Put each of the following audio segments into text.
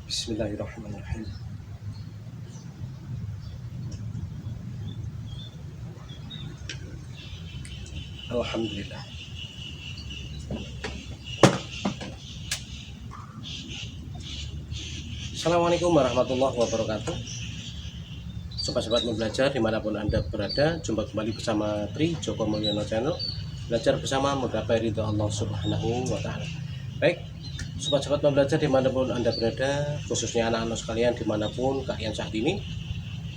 Bismillahirrahmanirrahim. Alhamdulillah. Assalamualaikum warahmatullahi wabarakatuh. Sobat-sobat membelajar dimanapun Anda berada, jumpa kembali bersama Tri Joko Mulyono Channel. Belajar bersama menggapai ridho Allah Subhanahu wa Ta'ala. Baik, sobat-sobat membelajar dimanapun Anda berada, khususnya anak-anak sekalian dimanapun kalian saat ini,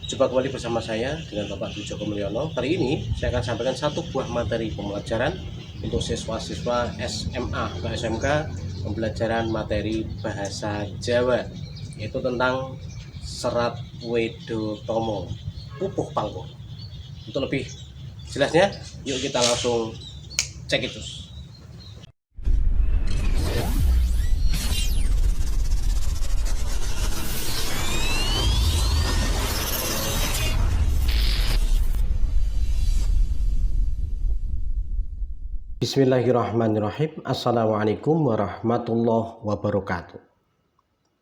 jumpa kembali bersama saya dengan Bapak Tri Joko Mulyono. Kali ini saya akan sampaikan satu buah materi pembelajaran untuk siswa-siswa SMA atau SMK, pembelajaran materi bahasa Jawa, yaitu tentang serat Wedotomo pupuh pangkur. Untuk lebih jelasnya, yuk kita langsung cek itu. Bismillahirrahmanirrahim. Assalamualaikum warahmatullahi wabarakatuh.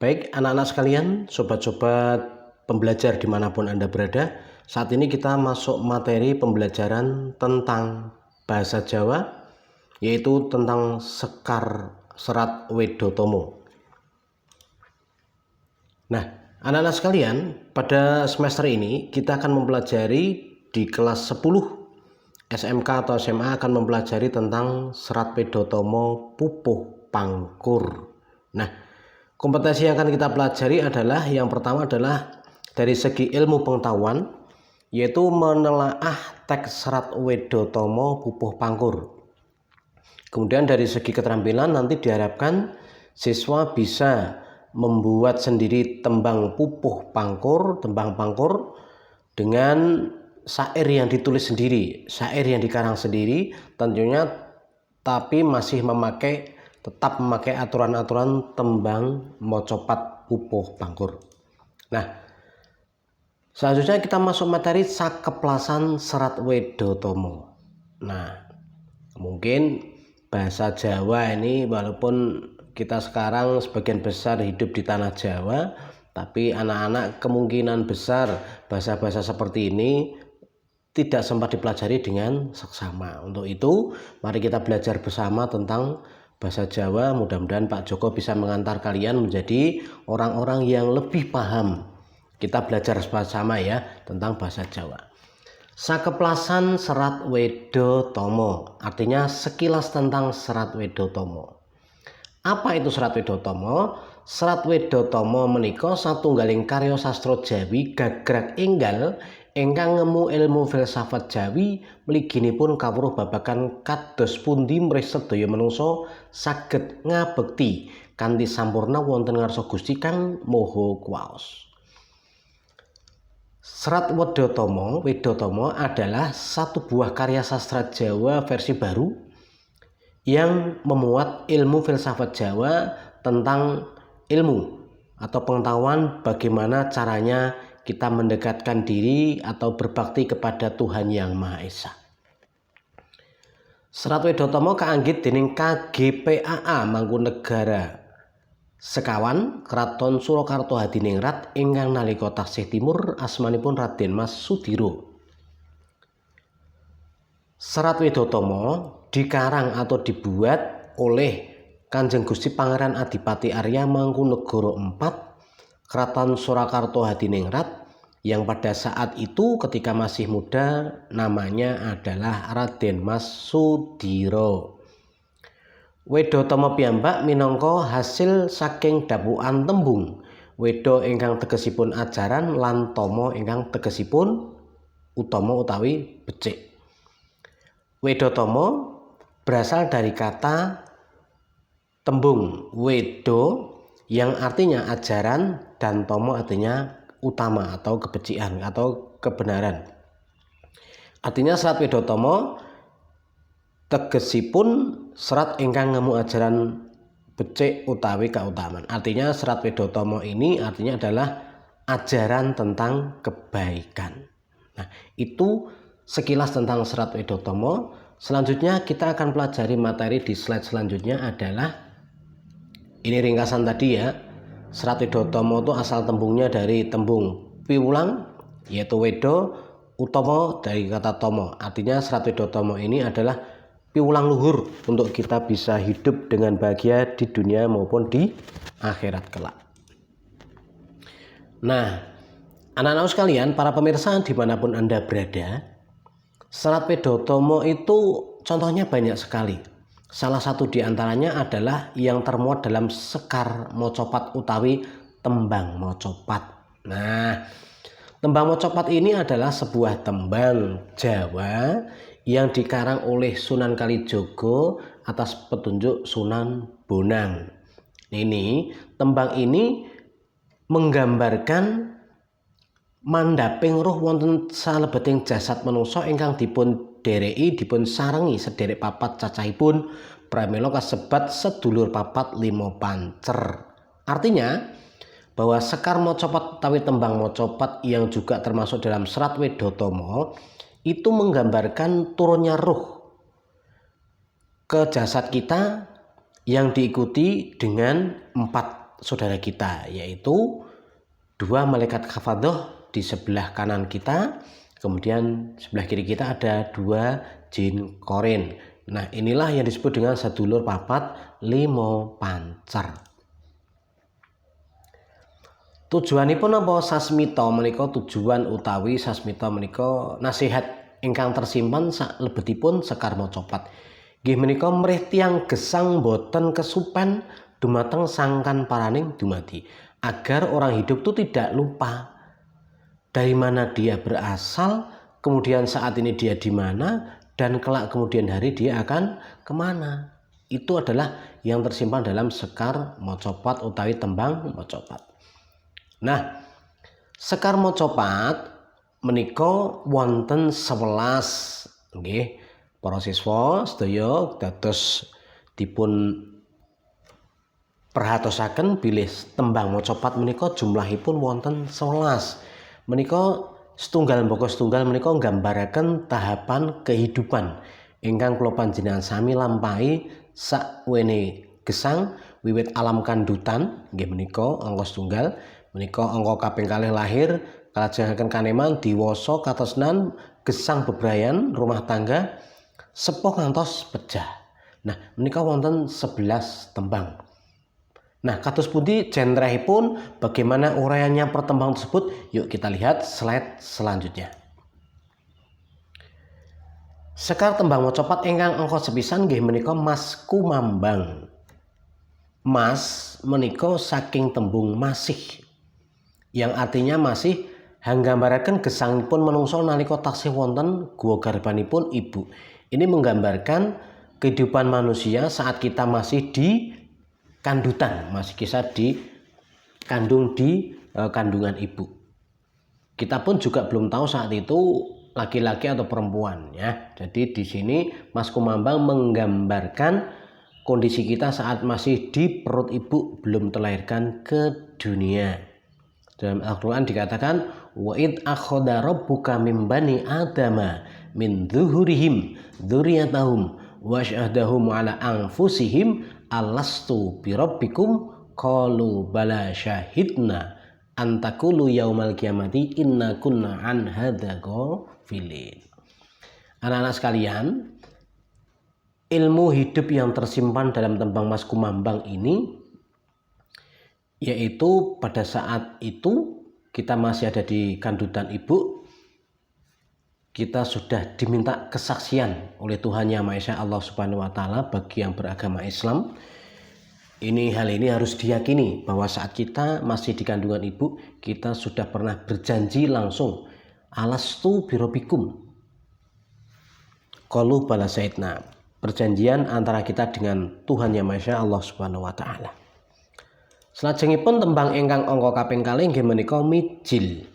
Baik anak-anak sekalian, sobat-sobat pembelajar dimanapun Anda berada, saat ini kita masuk materi pembelajaran tentang bahasa Jawa, yaitu tentang serat Wedotomo. Nah, anak-anak sekalian, pada semester ini kita akan mempelajari di kelas 10 SMK atau SMA akan mempelajari tentang serat Wedotomo pupuh pangkur. Nah, kompetensi yang akan kita pelajari adalah yang pertama adalah dari segi ilmu pengetahuan, yaitu menelaah teks serat Wedotomo pupuh pangkur. Kemudian dari segi keterampilan nanti diharapkan siswa bisa membuat sendiri tembang pupuh pangkur, tembang pangkur dengan syair yang ditulis sendiri, syair yang dikarang sendiri tentunya, tapi masih tetap memakai aturan-aturan tembang mocopat pupuh pangkur. Nah, selanjutnya kita masuk materi sakeplasan serat Wedotomo. Nah, mungkin bahasa Jawa ini walaupun kita sekarang sebagian besar hidup di tanah Jawa, tapi anak-anak kemungkinan besar bahasa-bahasa seperti ini tidak sempat dipelajari dengan seksama. Untuk itu, mari kita belajar bersama tentang bahasa Jawa. Mudah-mudahan Pak Joko bisa mengantar kalian menjadi orang-orang yang lebih paham. Kita belajar bersama ya tentang bahasa Jawa. Sakeplasan serat Wedotomo, artinya sekilas tentang serat Wedotomo. Apa itu serat Wedotomo? Serat Wedotomo menika satunggaling karya sastra Jawi gagrag enggal ingkang ngemu ilmu filsafat Jawi mliginipun kawruh babagan kados pundi mrih sedaya manungsa saged ngabekti kanthi sampurna wonten ngarsa Gusti kang Maha Kuwaos. Serat Wedotomo adalah satu buah karya sastra Jawa versi baru yang memuat ilmu filsafat Jawa tentang ilmu atau pengetahuan bagaimana caranya kita mendekatkan diri atau berbakti kepada Tuhan Yang Maha Esa. Serat Wedotomo kaanggit dening KGPAA Mangkunegara sekawan Kraton Surakarta Hadiningrat ingkang nalika taksih timur asmanipun Raden Mas Sudiro. Serat Wedotomo dikarang atau dibuat oleh Kanjeng Gusti Pangeran Adipati Arya Mangkunegara IV Kraton Surakarta Hadiningrat, yang pada saat itu ketika masih muda namanya adalah Raden Mas Sudiro. Wedotomo piyambak minangka hasil saking dapukan tembung Wedo ingkang tegesipun ajaran lan Tomo ingkang tegesipun utama utawi becik. Wedotomo berasal dari kata tembung Wedo yang artinya ajaran dan Tomo artinya utama atau kebecikan atau kebenaran. Artinya serat Wedotomo tegesipun serat ingkang ngemu ajaran becik utawi kautaman. Artinya serat Wedotomo ini artinya adalah ajaran tentang kebaikan. Nah, itu sekilas tentang serat Wedotomo. Selanjutnya kita akan pelajari materi di slide selanjutnya adalah ini ringkasan tadi ya. Serat Wedotama itu asal tembungnya dari tembung piwulang, yaitu wedo, utama dari kata tomo. Artinya Serat Wedotama ini adalah piwulang luhur untuk kita bisa hidup dengan bahagia di dunia maupun di akhirat kelak. Nah, anak-anak sekalian, para pemirsa dimanapun Anda berada, Serat Wedotama itu contohnya banyak sekali. Salah satu di antaranya adalah yang termuat dalam Sekar Mocopat utawi Tembang Mocopat. Nah, Tembang Mocopat ini adalah sebuah tembang Jawa yang dikarang oleh Sunan Kalijogo atas petunjuk Sunan Bonang. Ini tembang ini menggambarkan mandhaping ruh wonten salebeting jasad manungsa ingkang dipun dereki dipun sarengi sederek papat cacahipun pramila kasebat sedulur papat limo pancer. Artinya bahwa Sekar Mocopat utawi Tembang Mocopat yang juga termasuk dalam Serat Wedotama itu menggambarkan turunnya ruh ke jasad kita yang diikuti dengan 4 saudara kita, yaitu 2 malaikat khafadoh di sebelah kanan kita, kemudian sebelah kiri kita ada 2 jin korin. Nah, inilah yang disebut dengan sedulur papat limo pancer. Tujuanipun apa sasmita menika? Tujuan utawi sasmita menika nasihat ingkang tersimpan salebetipun Sekar Mocopat. Nggih menika mrih tiyang gesang boten kesupen dumateng sangkan paraning dumadi, agar orang hidup itu tidak lupa dari mana dia berasal, kemudian saat ini dia di mana, dan kelak kemudian hari dia akan kemana. Itu adalah yang tersimpan dalam Sekar Mocopat utawi Tembang Mocopat. Nah, Sekar Mocopat menika wonten 11 nggih. Para siswa sedaya dados dipun perhatosaken bilih Tembang Mocopat menika jumlahipun wonten 11. Menika setunggal mbaka setunggal menika nggambaraken tahapan kehidupan ingkang kula panjenengan sami lampahi sakwene gesang wiwit alam kandutan nggih menika angka setunggal. Menika angka kaping kalih lahir, kalajengaken kaneman, diwasa, katresnan, gesang bebrayan, rumah tangga, sepuh ngantos pejah. Nah, menika wonten 11 tembang. Nah, kados pundi genrehipun, bagaimana uraiannya pertembang tersebut? Yuk kita lihat slide selanjutnya. Sekar Tembang Mocopat ingkang angka sepisan nggih menika Mas Kumambang. Mas menika saking tembung masih, yang artinya masih hanggambaraken gesangipun manungsa nalika taksih wonten guwa garbanipun ibu. Ini menggambarkan kehidupan manusia saat kita masih di kandutan, masih kisah di kandung di kandungan ibu. Kita pun juga belum tahu saat itu laki-laki atau perempuan ya. Jadi di sini Mas Kumambang menggambarkan kondisi kita saat masih di perut ibu, belum terlahirkan ke dunia. Dalam Al-Quran dikatakan wa id akhadha rabbuka min bani adama min dhuhurihim dzurriyyatahum wa syahadahum ala anfusihim alastu birabbikum qalu bala syahidna antakulu yaumal kiamati inna kunna an hadza ghafilin. Anak-anak sekalian, ilmu hidup yang tersimpan dalam Tembang Mas Kumambang ini, yaitu pada saat itu kita masih ada di kandutan ibu, kita sudah diminta kesaksian oleh Tuhan Yang Maha Esa Allah Subhanahu wa taala bagi yang beragama Islam. Hal ini harus diyakini bahwa saat kita masih di kandungan ibu, kita sudah pernah berjanji langsung, alastu birabbikum. Qalu bala syahidna. Perjanjian antara kita dengan Tuhan Yang Maha Esa Allah Subhanahu wa taala. Salajengipun tembang ingkang angka kaping kalih nggih menika mijil.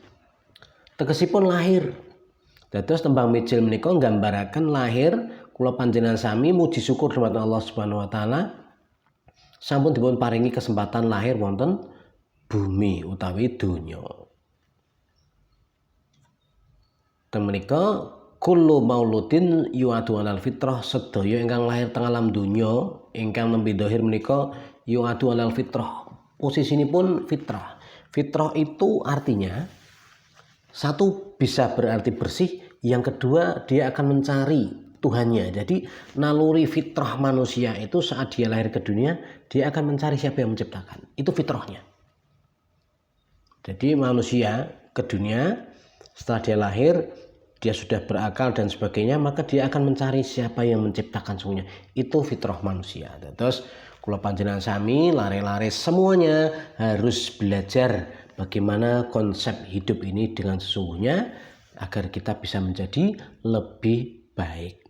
Tegesipun lahir. Dados tembang mijil menika nggambaraken lahir kula panjenengan sami muji syukur dumateng Allah Subhanahu wa taala sampun dipun paringi kesempatan lahir wonten bumi utawi donya. Teng menika kullu mauludin yu'adu alal fitrah, sedaya ingkang lahir teng alam donya ingkang nembe dhahir menika yu'adu alal fitrah, posisi ini pun fitrah. Fitrah itu artinya satu bisa berarti bersih, yang kedua dia akan mencari Tuhannya. Jadi naluri fitrah manusia itu saat dia lahir ke dunia, dia akan mencari siapa yang menciptakan. Itu fitrahnya. Jadi manusia ke dunia, setelah dia lahir, dia sudah berakal dan sebagainya, maka dia akan mencari siapa yang menciptakan semuanya. Itu fitrah manusia. Terus kula panjenengan sami lare-lare semuanya harus belajar bagaimana konsep hidup ini dengan sesungguhnya agar kita bisa menjadi lebih baik.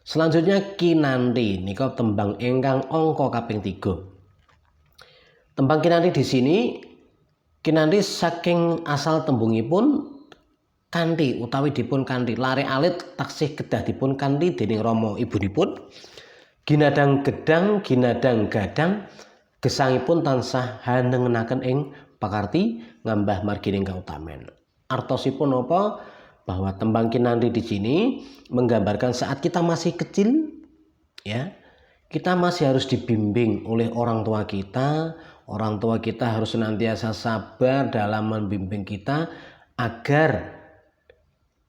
Selanjutnya kinanti nika tembang ingkang angka kaping 3. Tembang kinanti di sini kinanti saking asal tembungipun kanthi utawi dipun kanthi lare alit taksih kedah dipun kanthi dening rama ibunipun. Ginadang gedang, ginadang gadang, gesangipun tansah hanengenaken ing pakarti ngambah margining kautamen. Artosipun apa? Bahwa tembang kinanti di sini menggambarkan saat kita masih kecil, ya, kita masih harus dibimbing oleh orang tua kita. Orang tua kita harus senantiasa sabar dalam membimbing kita agar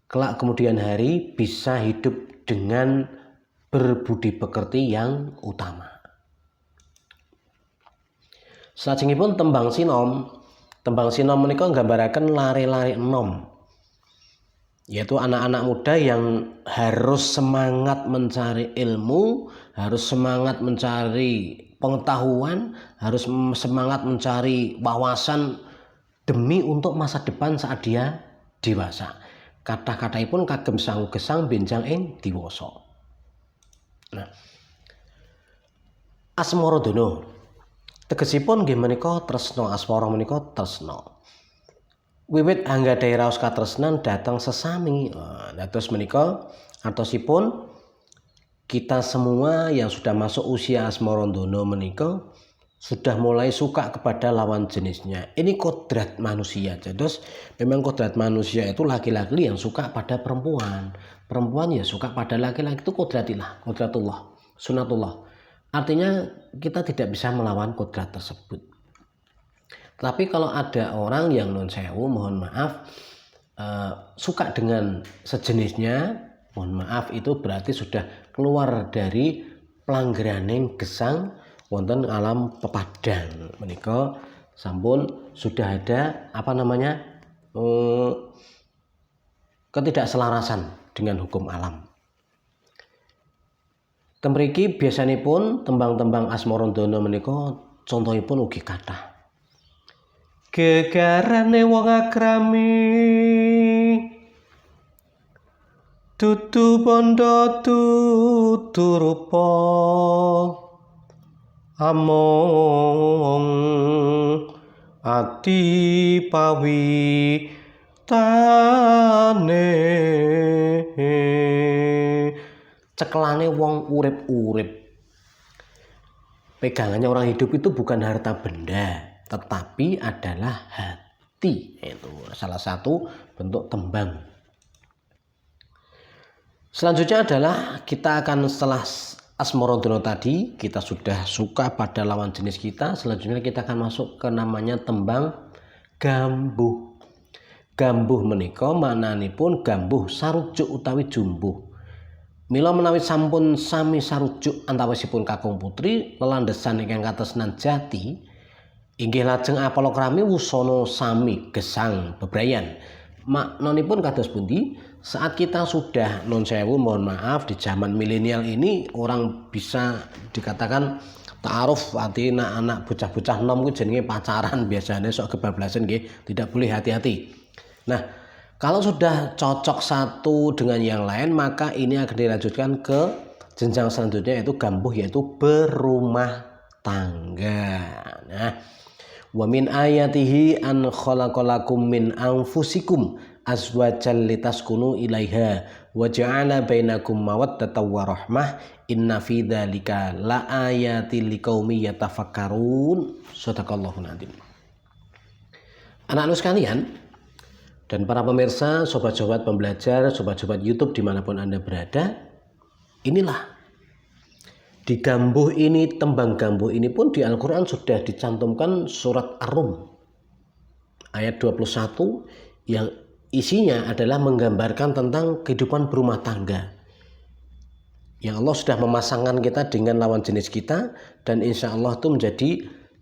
kelak kemudian hari bisa hidup dengan berbudi pekerti yang utama. Salajengipun tembang sinom. Tembang sinom menika nggambaraken lare-lare enom, yaitu anak-anak muda yang harus semangat mencari ilmu, harus semangat mencari pengetahuan, harus semangat mencari wawasan demi untuk masa depan saat dia dewasa. Kathah-kathahipun kagem sangu gesang benjang ing diwasa. Nah, asmara-dana tegesipun nggih menika tresna, asmara menika tresna. Wiwit anggadhahi raos katresnan dhateng sesami. Nah, terus menika artosipun kita semua yang sudah masuk usia asmara-dana menika sudah mulai suka kepada lawan jenisnya. Ini kodrat manusia. Terus memang kodrat manusia itu laki-laki yang suka pada perempuan. Perempuan ya suka pada laki-laki, itu kodratullah, sunatullah. Artinya kita tidak bisa melawan kodrat tersebut. Tapi kalau ada orang yang non sewu, mohon maaf, suka dengan sejenisnya, mohon maaf, itu berarti sudah keluar dari pelanggaran gesang wonten alam pepadang. Menika sampun sudah ada ketidakselarasan dengan hukum alam. Temriki biasanipun tembang-tembang asmara-dana menika contohipun ugi kathah. Gegarane wong agrami dudu bondo dudu rupa among ati pawi tane. Cekelane wong urip-urip. Pegangannya orang hidup itu bukan harta benda, tetapi adalah hati. Itu salah satu bentuk tembang. Selanjutnya adalah kita akan setelah asmara-dana tadi, kita sudah suka pada lawan jenis kita. Selanjutnya kita akan masuk ke namanya tembang gambuh. Gambuh menika mananipun gambuh sarujuk utawi jumbuh. Mila menawi sampun sami sarujuk antawisipun kakung putri lelandhesan ingkang katresnan jati, inggih lajeng apalakrami wusana sami gesang bebrayan. Maknanipun kados pundi? Saat kita sudah non sewu, mohon maaf, di zaman milenial ini orang bisa dikatakan ta'aruf, artinya anak bocah-bocah nom ku jenenge pacaran biasanya sok kebablasan nggih, tidak boleh, hati-hati. Nah, kalau sudah cocok satu dengan yang lain, maka ini akan dilanjutkan ke jenjang selanjutnya, yaitu gambuh, yaitu berumah tangga. Nah, wa min ayatihi an khalaqalakum min anfusikum azwajan litaskunu ilaiha wa ja'ala bainakum mawaddatan wa rahmah inna fi dzalika laayatil liqaumi yatafakkarun. Shadaqallahul adzim. Anak-anak sekalian dan para pemirsa, sobat-sobat pembelajar, sobat-sobat YouTube dimanapun Anda berada, inilah Di gambuh ini, tembang gambuh ini pun di Al-Quran sudah dicantumkan surat Ar-Rum ayat 21 yang isinya adalah menggambarkan tentang kehidupan berumah tangga. Yang Allah sudah memasangkan kita dengan lawan jenis kita, dan insya Allah itu menjadi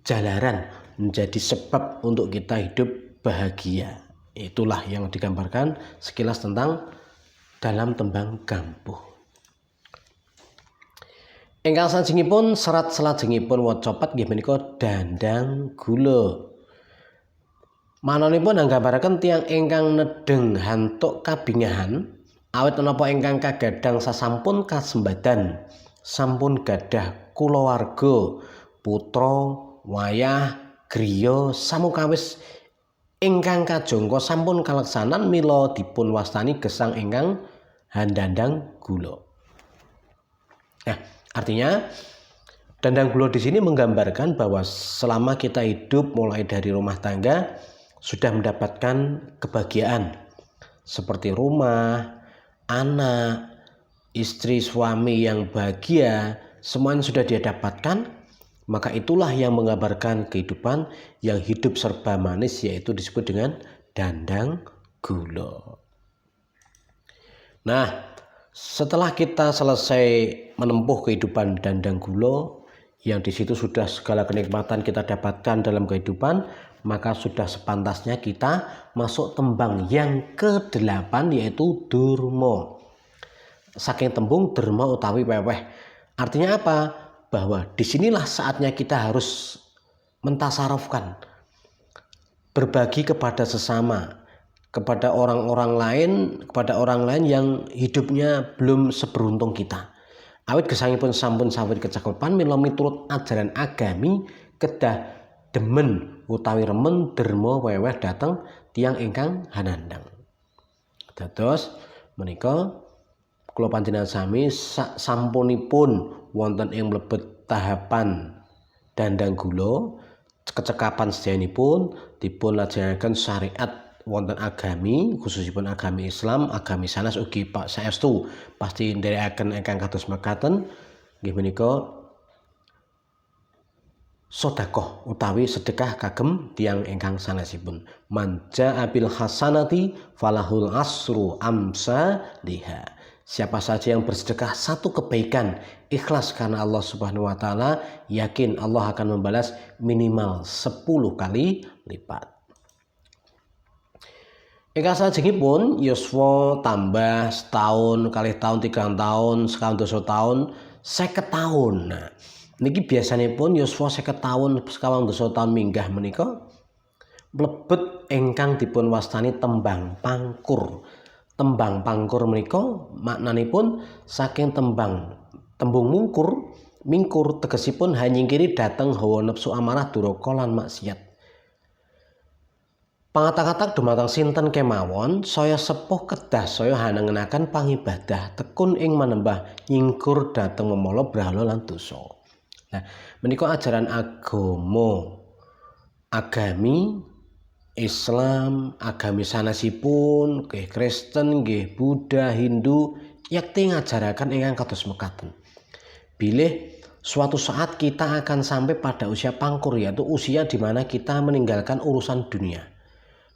jalaran, menjadi sebab untuk kita hidup bahagia. Itulah yang digambarkan sekilas tentang dalam tembang gambuh. Ingkang salajengipun serat salajengipun wacopat nggih menika dandang gula. Mananipun nggambaraken tiyang ingkang nedeng hantuk kabingahan awit menapa ingkang kagadhang sasampun kasembadan sampun gadah kulawarga putra wayah griya samukawis ingkang kajangka sampun kaleksanan mila dipun wastani gesang ingkang handandang gula. Nah, artinya dandang gula di sini menggambarkan bahwa selama kita hidup mulai dari rumah tangga sudah mendapatkan kebahagiaan seperti rumah, anak, istri, suami yang bahagia, semuanya sudah dia dapatkan, maka itulah yang menggambarkan kehidupan yang hidup serba manis, yaitu disebut dengan dandang gula. Nah, setelah kita selesai menempuh kehidupan dandang gula, yang di situ sudah segala kenikmatan kita dapatkan dalam kehidupan, maka sudah sepantasnya kita masuk tembang yang ke-8, yaitu durma. Saking tembung derma utawi weweh. Artinya apa? Bahwa disinilah saatnya kita harus mentasarufkan, berbagi kepada sesama, kepada orang lain yang hidupnya belum seberuntung kita. Awit gesangipun sampun sawit kecakapan mila miturut ajaran agami kedah demen utawi remen derma weweh dateng tiyang ingkang hanandang. Dados menika kula panjenengan sami sampunipun wonten ing mlebet tahapan dandang gula, kecekapan sedayanipun dipun lajengaken syariat wonten agami, khususipun agami Islam, agami sanes ugi Pak saestu pasti nderekaken ingkang kados mekaten nggih menika sedekah utawi sedekah kagem tiyang ingkang sanesipun. Manja abil hasanati falahul asru amsalihha. Siapa saja yang bersedekah satu kebaikan ikhlas karena Allah Subhanahu wa taala, yakin Allah akan membalas minimal 10 kali lipat. Ingkang salajengipun yuswa tambah setahun, kalih tahun, 3 tahun, sekawan doso tahun, 50 tahun. Nah, niki biasanipun yuswa 50 tahun, sekawan doso tahun minggah menika mlebet ingkang dipun wastani tembang pangkur. Tembang pangkur menika maknanipun saking tembung mingkur tegesipun hanyingkiri dateng hawa nafsu amarah duraka lan maksiat. Pangata-kata dumateng sinten kemawon saya sepuh kedah saya hanengenaken pangibadah tekun ing manembah nyingkur dateng memala brahala lan dosa. Nah, menika ajaran agami Islam, agami sanesipun, nggih Kristen, nggih Buddha, Hindu, yakti ngajaraken ingkang kados mekaten. Bilih suatu saat kita akan sampai pada usia pangkur, yaitu usia di mana kita meninggalkan urusan dunia.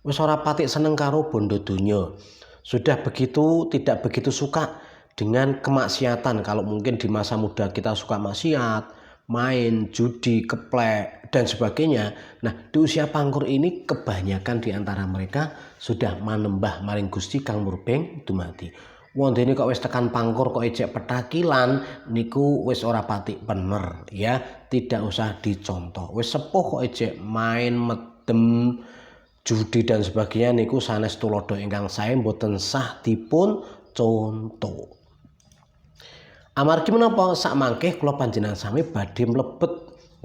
Wis ora patik seneng karo bondo donya. Sudah begitu tidak begitu suka dengan kemaksiatan. Kalau mungkin di masa muda kita suka maksiat, main, judi, keplek, dan sebagainya. Nah, di usia pangkur ini kebanyakan di antara mereka sudah manembah maring Gusti kang murbeng dumati. Wondene kok wis tekan pangkur kok ejek petakilan niku wis ora patik bener ya, tidak usah dicontoh. Wis sepuh kok ejek main medem judi dan sebagainya niku sanes tulodo ingkang sae mboten sah dipun contoh. Amargi menapa sakmangke kula panjenengan sami badhe mlebet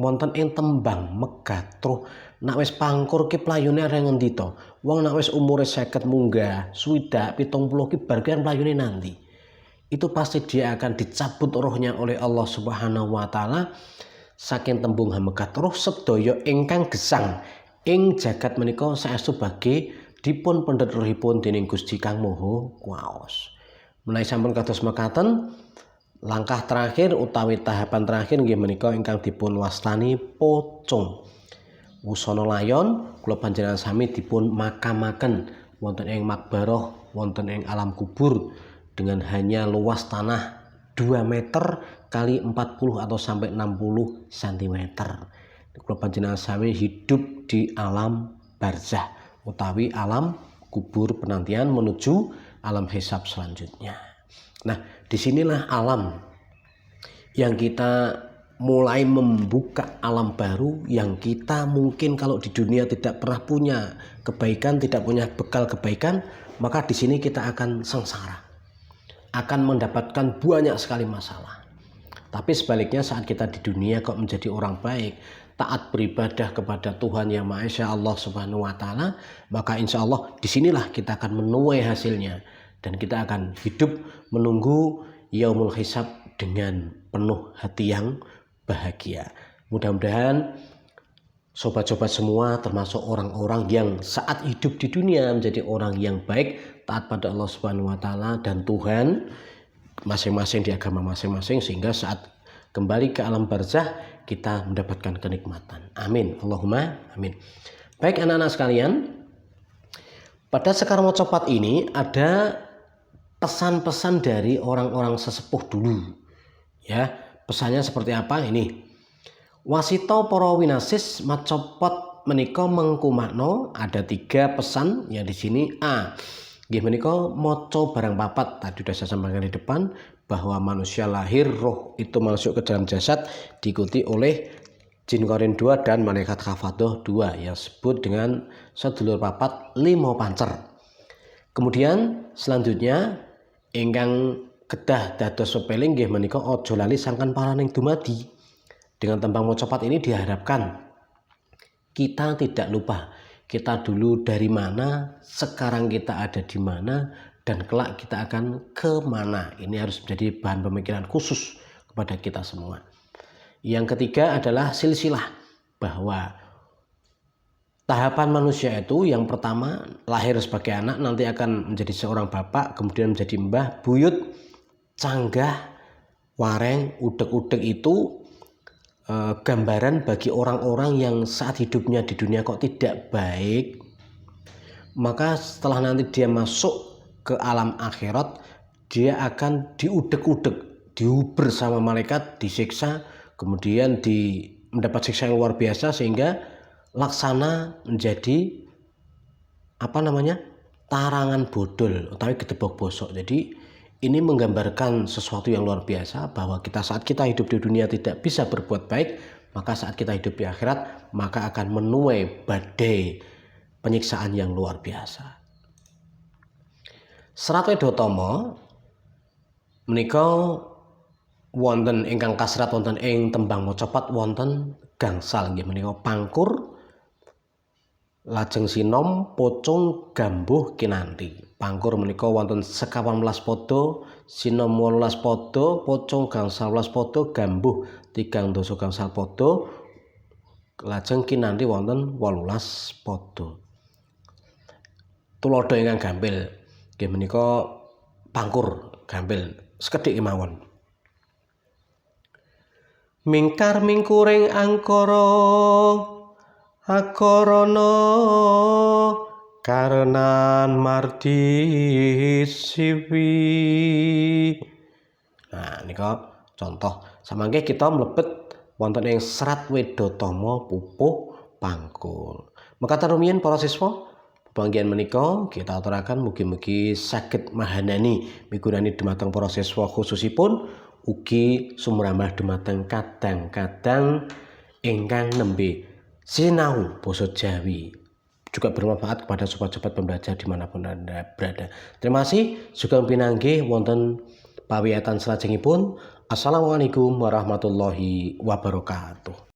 wonten ing tembang megatruh. Nek wis pangkur ki playune areng ngendi to? Wong nek wis umure 50 munggah, 60, 70 ki bar ki playune nanti. Itu pasti dia akan dicabut rohnya oleh Allah Subhanahu wa taala saking tembung megatruh sedaya ingkang gesang ing jagat menika saestu badhe dipun pendhet rohipun dening Gusti Kang Maha Kuwaos. Menawi sampun kados mekaten Langkah terakhir utawi tahapan terakhir nggih menika ingkang dipun wastani pocong. Wusana layon kula panjenengan sami dipun makamaken wonten ing makbarah, wonten ing alam kubur dengan hanya luas tanah 2 meter kali 40 atau sampai 60 cm. Kula panjenengan sami hidup di alam barzah utawi alam kubur penantian menuju alam hisab selanjutnya. Nah, disinilah alam yang kita mulai membuka alam baru yang kita mungkin kalau di dunia tidak pernah punya kebaikan, tidak punya bekal kebaikan, maka di sini kita akan sengsara, akan mendapatkan banyak sekali masalah. Tapi sebaliknya saat kita di dunia kok menjadi orang baik, taat beribadah kepada Tuhan Yang Maha Esa Allah Subhanahu wa taala, maka insya Allah disinilah kita akan menuai hasilnya dan kita akan hidup menunggu yaumul hisab dengan penuh hati yang bahagia. Mudah-mudahan sobat-sobat semua termasuk orang-orang yang saat hidup di dunia menjadi orang yang baik, taat pada Allah Subhanahu wa taala dan Tuhan masing-masing di agama masing-masing, sehingga saat kembali ke alam barzah kita mendapatkan kenikmatan. Amin. Allahumma amin. Baik anak-anak sekalian, pada Sekar Mocopat ini ada pesan-pesan dari orang-orang sesepuh dulu. Ya, pesannya seperti apa ini? Wasito para winasis macopot menika mengkumakno, ada 3 pesan ya di sini. A, nggih menika maca barang papat. Tadi sudah saya sampaikan di depan bahwa manusia lahir roh itu masuk ke dalam jasad diikuti oleh jin korin 2 dan malaikat khafadoh 2 yang disebut dengan sedulur papat 5 pancer. Kemudian selanjutnya ingkang kedah dados pepeling nggih menika aja lali sangkan paraning dumadi. Dengan tembang mocopat ini diharapkan kita tidak lupa kita dulu dari mana, sekarang kita ada di mana, dan kelak kita akan ke mana. Ini harus menjadi bahan pemikiran khusus kepada kita semua. Yang ketiga adalah silsilah, bahwa tahapan manusia itu yang pertama lahir sebagai anak, nanti akan menjadi seorang bapak, kemudian menjadi mbah, buyut, canggah, wareng, udeg-udeg itu gambaran bagi orang-orang yang saat hidupnya di dunia kok tidak baik, maka setelah nanti dia masuk ke alam akhirat dia akan diudeg-udeg, diuber sama malaikat, disiksa, kemudian mendapat siksa yang luar biasa sehingga laksana menjadi tarangan bodol atau gedebok bosok. Jadi ini menggambarkan sesuatu yang luar biasa, bahwa kita saat kita hidup di dunia tidak bisa berbuat baik, maka saat kita hidup di akhirat maka akan menuai badai penyiksaan yang luar biasa. Serat Wedotama menika wonten ingkang kasrat wonten ing tembang mocopat wonten gangsal nggih menika pangkur, lajeng sinom, pocong, gambuh, kinanthi. Pangkur menika wonten 11 pada, sinom 18 pada, pocong gangsal 18 pada, gambuh 3 dasa gangsal pada, lajeng kinanthi wonten 18 pada. Tuladha ingkang gampil nggih menika pangkur gampil sekedhik kemawon. Mingkar mingkuring angkara akorana karenan mardi siwi. Nah nika contoh samangke kita mlebet wonten ing Serat Wedotama pupuh pangkur. Mekaten rumiyin para siswa, panggihan menika kita aturaken mugi-mugi saged mahanani migunani dumateng para siswa khususipun ugi sumrambah dumateng kadang-kadang ingkang nembe sinau basa Jawi, juga bermanfaat kepada sobat-sobat pembelajar dimanapun Anda berada. Terima kasih. Sugeng pinanggih wonten pawiyatan salajengipun. Assalamualaikum warahmatullahi wabarakatuh.